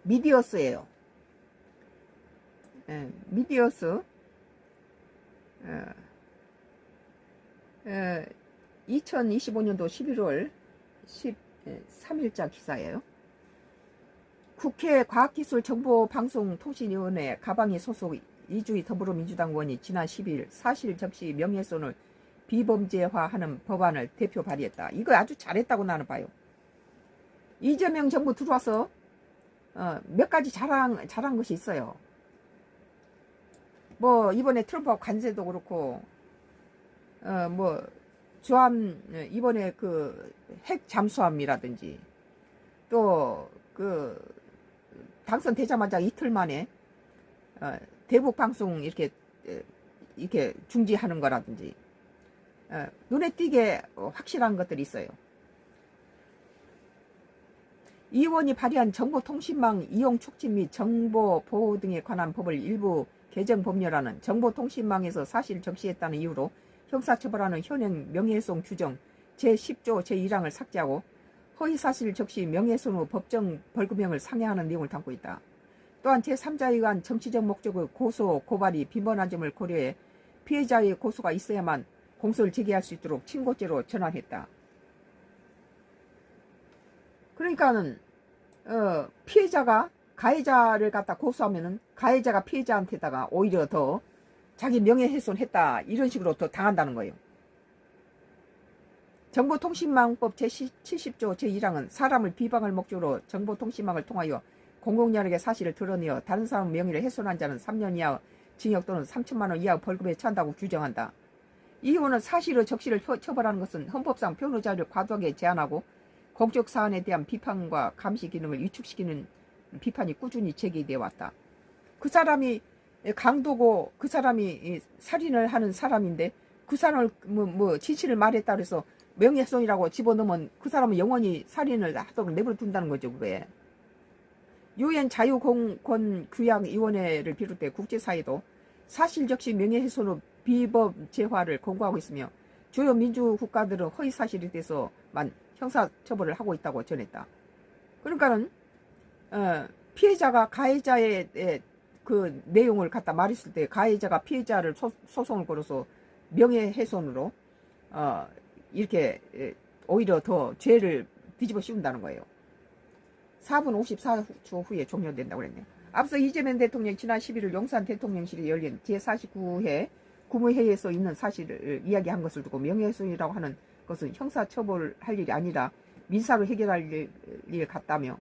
미디어스예요. 예, 미디어스. 2025년도 11월 13일자 기사예요. 국회 과학기술정보방송통신위원회 가방위 소속 이주희 더불어민주당 의원이 지난 10일 사실 적시 명예훼손을 비범죄화하는 법안을 대표 발의했다. 이거 아주 잘했다고 나는 봐요. 이재명 정부 들어와서 몇 가지 잘한 것이 있어요. 뭐 이번에 트럼프하고 관세도 그렇고 뭐 주함 이번에 그 핵 잠수함이라든지 또 그 당선되자마자 이틀 만에 대북 방송 이렇게 중지하는 거라든지 눈에 띄게 확실한 것들이 있어요. 이 의원이 발의한 정보통신망 이용 촉진 및 정보 보호 등에 관한 법을 일부 개정 법률안은 정보통신망에서 사실 적시했다는 이유로 형사처벌하는 현행 명예훼손 규정 제10조 제1항을 삭제하고 허위사실 적시 명예훼손 후 법정 벌금형을 상회하는 내용을 담고 있다. 또한 제3자에 의한 정치적 목적의 고소, 고발이 빈번한 점을 고려해 피해자의 고소가 있어야만 공소를 제기할 수 있도록 친고죄로 전환했다. 그러니까는 피해자가 가해자를 갖다 고소하면은 가해자가 피해자한테다가 오히려 더 자기 명예훼손했다 이런 식으로 더 당한다는 거예요. 정보통신망법 제70조 제1항은 사람을 비방할 목적으로 정보통신망을 통하여 공공연하게 사실을 드러내어 다른 사람 명예를 훼손한 자는 3년 이하 징역 또는 3천만 원 이하 벌금에 처한다고 규정한다. 이 의원은 사실의 적시를 처벌하는 것은 헌법상 표현의 자유를 과도하게 제한하고 공적 사안에 대한 비판과 감시 기능을 위축시키는 비판이 꾸준히 제기되어 왔다. 그 사람이 강도고 그 사람이 살인을 하는 사람인데 그 사람을 진실을 말했다 그래서 명예훼손이라고 집어넣으면 그 사람은 영원히 살인을 하도록 내버려 둔다는 거죠. 그게 유엔 자유공권규약위원회를 비롯해 국제사회도 사실 적시 명예훼손으로 비범죄화를 권고하고 있으며 주요 민주국가들은 허위사실에 대해서만 형사처벌을 하고 있다고 전했다. 그러니까는 피해자가 가해자의 그 내용을 갖다 말했을 때 가해자가 피해자를 소송을 걸어서 명예훼손으로 이렇게 오히려 더 죄를 뒤집어 씌운다는 거예요. 4분 54초 후에 종료된다고 그랬네요. 앞서 이재명 대통령이 지난 11일 용산 대통령실에 열린 제49회 국무회의에서 있는 사실을 이야기한 것을 두고 명예훼손이라고 하는 것은 형사처벌할 일이 아니라 민사로 해결할 일 같다며